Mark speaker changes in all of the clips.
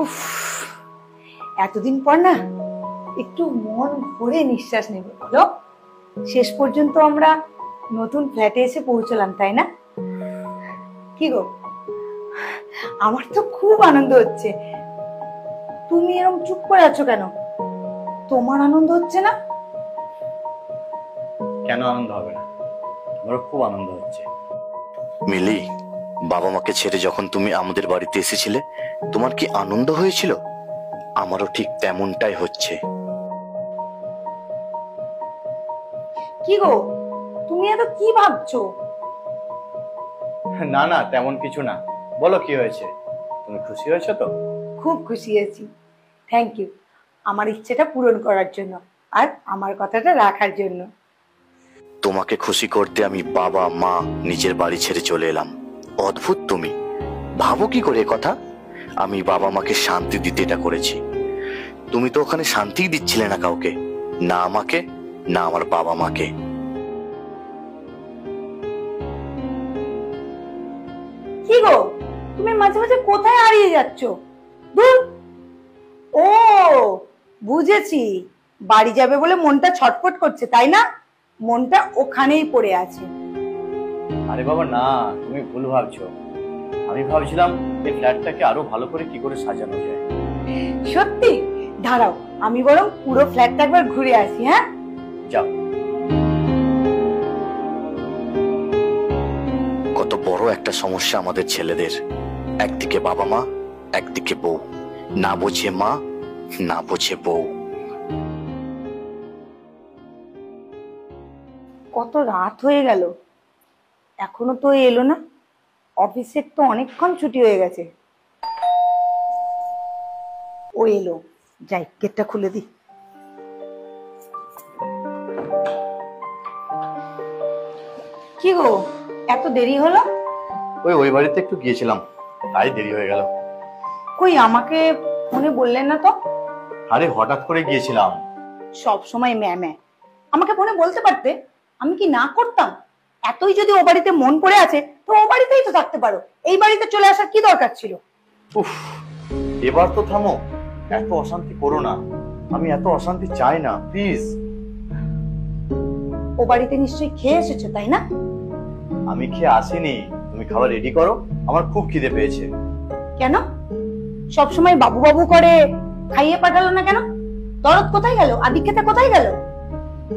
Speaker 1: উফ, এতদিন পর না একটু মন ভরে নিঃশ্বাস নেব। বলো, শেষ পর্যন্ত আমরা নতুন ফ্ল্যাটে এসে পৌঁছলাম, তাই না? কি গো, আমার তো খুব আনন্দ হচ্ছে। তুমি এরকম চুপ করে আছো কেন? তোমার আনন্দ হচ্ছে না?
Speaker 2: কেন আনন্দ হবে না? আমারও খুব আনন্দ হচ্ছে।
Speaker 3: মিলি, বাবা মাকে ছেড়ে যখন তুমি আমাদের বাড়িতে এসেছিলে, তোমার কি আনন্দ হয়েছিল? আমারও ঠিক তেমনটাই হচ্ছে।
Speaker 1: কি গো, তুমি এত কি ভাবছো?
Speaker 2: না না, তেমন কিছু না। বলো কি হয়েছে? তুমি খুশি হয়েছো তো?
Speaker 1: খুব খুশি হয়েছি। থ্যাংক ইউ আমার ইচ্ছেটা পূরণ করার জন্য আর আমার কথাটা রাখার জন্য।
Speaker 3: তোমাকে খুশি করতে আমি বাবা মা নিজের বাড়ি ছেড়ে চলে এলাম। অদ্ভুত তুমি, ভাবো কি করে কথা? আমি বাবা মাকে শান্তি দিতে এটা করেছি। তুমি তো ওখানে শান্তি দিচ্ছিলে না কাউকে, না আমাকে না আমার বাবা মাকে।
Speaker 1: কি গো, তুমি মাঝে মাঝে কোথায় হারিয়ে যাচ্ছ? ধুর। ও, বুঝেছি, বাড়ি যাবে বলে মনটা ছটফট করছে, তাই না? মনটা ওখানেই পড়ে আছে।
Speaker 2: আরে বাবা না, তুমি ভুল ভাবছো। আমি ভাবছিলাম এই ফ্ল্যাটটাকে আরো ভালো করে কি করে সাজানো যায়।
Speaker 1: সত্যি? দাঁড়াও, আমি বরং পুরো ফ্ল্যাটটা একবার ঘুরে আসি। হ্যাঁ,
Speaker 3: যাও। কত বড় একটা সমস্যা আমাদের ছেলেদের। একদিকে বাবা মা, একদিকে বউ। না বোঝে মা, না বোঝে বউ।
Speaker 1: কত রাত হয়ে গেল, এখনো তো এলো না। অফিসের তো অনেকক্ষণ ছুটি হয়ে গেছে। ও এলো, যাই গেটটা খুলে দি। কি গো, এত দেরি হলো?
Speaker 2: ওই বাড়িতে একটু গিয়েছিলাম, তাই দেরি হয়ে গেল।
Speaker 1: কই, আমাকে ফোনে বললেন না তো?
Speaker 2: আরে হঠাৎ করে গিয়েছিলাম।
Speaker 1: সব সময় ম্যামে, আমাকে ফোনে বলতে পারতে, আমি কি না করতাম? এতই যদি ও বাড়িতে মন পড়ে আছে তো ও বাড়িতেই তো থাকতে পারো, এই বাড়িতে চলে আসার কি দরকার ছিল?
Speaker 2: উফ, এবার তো থামো। এত অশান্তি করো না, আমি এত অশান্তি চাই না, প্লিজ।
Speaker 1: ও বাড়িতে নিশ্চয়ই খেয়ে এসেছো, তাই না?
Speaker 2: আমি খেয়ে আসিনি, তুমি খাবার রেডি করো, আমার খুব খিদে পেয়েছে।
Speaker 1: কেন সব সময় বাবু বাবু করে খাইয়ে পাঠালো না কেন? দরদ কোথায় গেল? আদিক্ষেতা কোথায় গেল?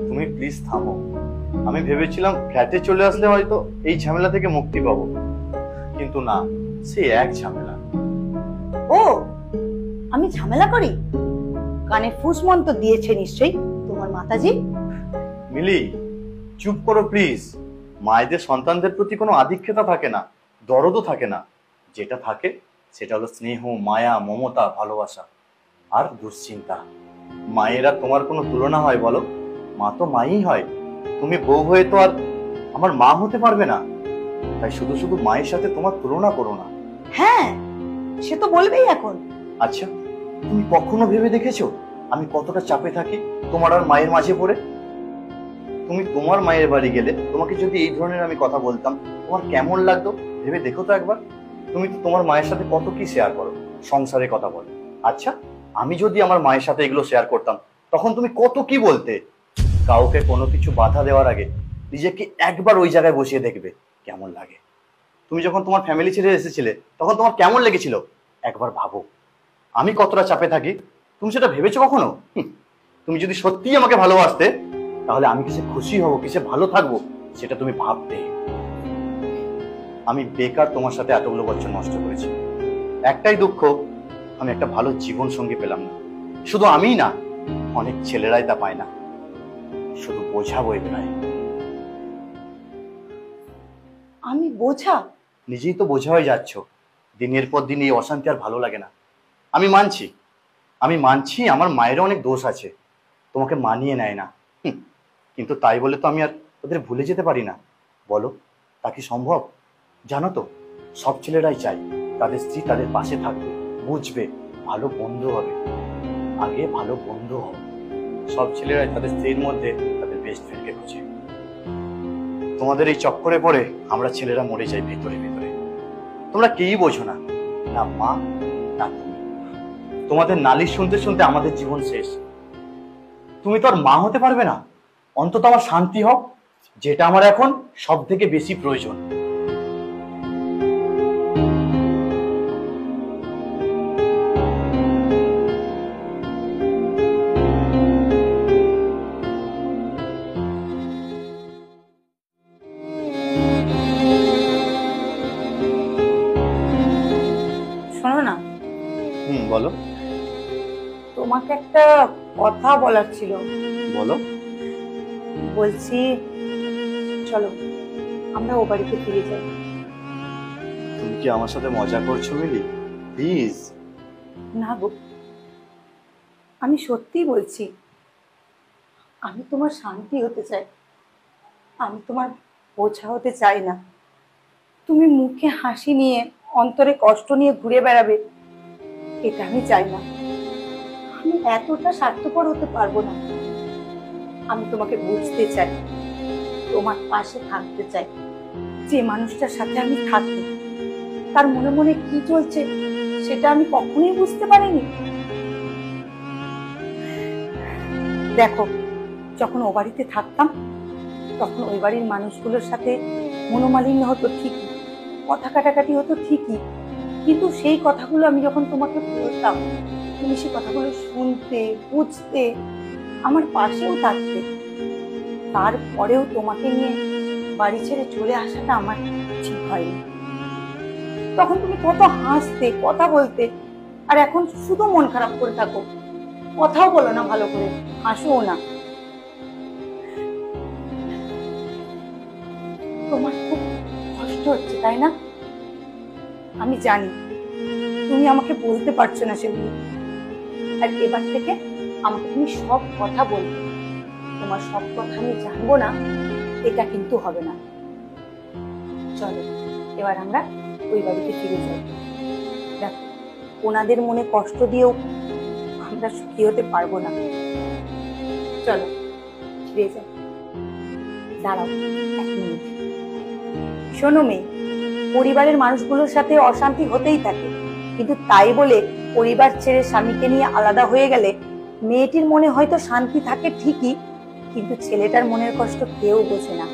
Speaker 2: তুমি প্লিজ থামো। আমি ভেবেছিলাম ফ্ল্যাটে চলে আসলে হয়তো এই ঝামেলা থেকে মুক্তি পাবো, কিন্তু না, সে এক ঝামেলা।
Speaker 1: ও, আমি ঝামেলা করি? কানে ফুসমন্ত দিয়েছে নিশ্চয়ই তোমার মাতাজি।
Speaker 2: মিলি, চুপ করো প্লিজ। মায়েদের সন্তানদের প্রতি কোনো আধিক্যতা থাকে না, দরদও থাকে না। যেটা থাকে সেটা হলো স্নেহ, মায়া, মমতা, ভালোবাসা আর দুশ্চিন্তা। মায়েরা তোমার কোনো তুলনা হয় বলো? মা তো মাই হয়। তুমি বউ হয়ে তো আর আমার মা হতে পারবে না, তাই শুধু শুধু মায়ের সাথে তোমার তুলনা করো না।
Speaker 1: হ্যাঁ, সে তো বলবেই এখন।
Speaker 2: আচ্ছা, তুমি কখনো ভেবে দেখেছো আমি কতটা চাপে থাকি তোমার আর মায়ের মাঝে পড়ে? তুমি তোমার মায়ের বাড়ি গেলে তোমাকে যদি এই ধরনের আমি কথা বলতাম, তোমার কেমন লাগতো ভেবে দেখো তো একবার। তুমি তো তোমার মায়ের সাথে কত কি শেয়ার করো, সংসারের কথা বলো। আচ্ছা, আমি যদি আমার মায়ের সাথে এগুলো শেয়ার করতাম, তখন তুমি কত কি বলতে। কাউকে কোনো কিছু বাধা দেওয়ার আগে নিজেকে একবার ওই জায়গায় বসিয়ে দেখবে কেমন লাগে। তুমি যখন তোমার ফ্যামিলি ছেড়ে এসেছিলে তখন তোমার কেমন লেগেছিল একবার ভাবো। আমি কতটা চাপে থাকি তুমি সেটা ভেবেছো কখনো? তুমি যদি সত্যিই আমাকে ভালোবাসতে, তাহলে আমি কিসে খুশি হব, কিসে ভালো থাকবো, সেটা তুমি ভাবতে। আমি বেকার তোমার সাথে এতগুলো বছর নষ্ট করেছি। একটাই দুঃখ, আমি একটা ভালো জীবন সঙ্গী পেলাম না। শুধু আমিই না, অনেক ছেলেরাই তা পায় না, শুধু বোঝা বয়ে বেড়ায়।
Speaker 1: আমি বোঝা?
Speaker 2: নিজেই তো বোঝা হয়ে যাচ্ছ। দিনের পর দিন এই অশান্তি আর ভালো লাগে না। আমি মানছি আমার মায়েরও অনেক দোষ আছে, তোমাকে মানিয়ে নেয় না। কিন্তু তাই বলে তো আমি আর ওদের ভুলে যেতে পারি না, বলো তা কি সম্ভব? জানো তো, সব ছেলেরাই চায় তাদের স্ত্রী তাদের পাশে থাকবে, বুঝবে, ভালো বন্ধু হবে। আগে ভালো বন্ধু হবে। সব ছেলেরাই তাদের স্ত্রীর মধ্যে তাদের বেস্ট ফ্রেন্ডকে খুঁজে। তোমাদের এই চক্করে পড়ে আমরা ছেলেরা মরে যাই ভেতরে ভেতরে। তোমরা কেউই বোঝো না। না মা, না তুমি। তোমাদের নালিশ শুনতে শুনতে আমাদের জীবন শেষ। তুমি তো আর মা হতে পারবে না। অন্তত আমার শান্তি হোক, যেটা আমার এখন সব থেকে বেশি প্রয়োজন।
Speaker 1: শোনো না,
Speaker 2: বলো।
Speaker 1: তোমাকে একটা কথা বলার ছিল।
Speaker 2: বলো।
Speaker 1: বলছি, চলো আমরা ও বাড়িতে ফিরে যাই।
Speaker 2: তুমি কি আমার সাথে মজা করছো মিলি? প্লিজ।
Speaker 1: না গো, আমি সত্যিই বলছি। আমি তোমার শান্তি হতে চাই, আমি তোমার বোঝা হতে চাই না। তুমি মুখে হাসি নিয়ে অন্তরে কষ্ট নিয়ে ঘুরে বেড়াবে, এটা আমি চাই না। আমি এতটা স্বার্থপর হতে পারবো না। আমি তোমাকে বুঝতে চাই, তোমার পাশে থাকতে চাই। যে মানুষটার সাথে আমি থাকি তার মনে মনে কি চলছে সেটা আমি কখনোই বুঝতে পারিনি। দেখো, যখন ও বাড়িতে থাকতাম তখন ওই বাড়ির মানুষগুলোর সাথে মনোমালিন্য হতো ঠিকই, কথা কাটাকাটি হতো ঠিকই, কিন্তু সেই কথাগুলো আমি যখন তোমাকে বলতাম তুমি সেই কথাগুলো শুনতে, বুঝতে, আমার পাশেও থাকতে। তারপরেও তোমাকে নিয়ে বাড়ি ছেড়ে চলে আসাটা আমার ঠিক হয়নি। তখন তুমি কত হাসতে, কথা বলতে, আর এখন শুধু মন খারাপ করে থাকো। কথাও বলো না ভালো করে, হাসোও না। তোমার খুব কষ্ট হচ্ছে তাই না? আমি জানি তুমি আমাকে বলতে পারছো না সেগুলো। আর এবার থেকে আমাকে তুমি সব কথা বলবে। তোমার সব কথা আমি জানবো না, এটা কিন্তু হবে না। চলো এবার আমরা ওই বাড়িতে ফিরে যাই। দেখো, ওনাদের মনে কষ্ট দিয়েও আমরা সুখী হতে পারবো না। চলো ফিরে যাই। দাঁড়াও 1 মিনিট। শোনো মেয়ে, পরিবারের মানুষগুলোর সাথে অশান্তি হতেই থাকে, কিন্তু তাই বলে পরিবার ছেড়ে স্বামীকে নিয়ে আলাদা হয়ে গেলে মেয়েটির মনে হয়তো শান্তি থাকে ঠিকই, কিন্তু ছেলেটার মনের কষ্ট কেউ বোঝে না।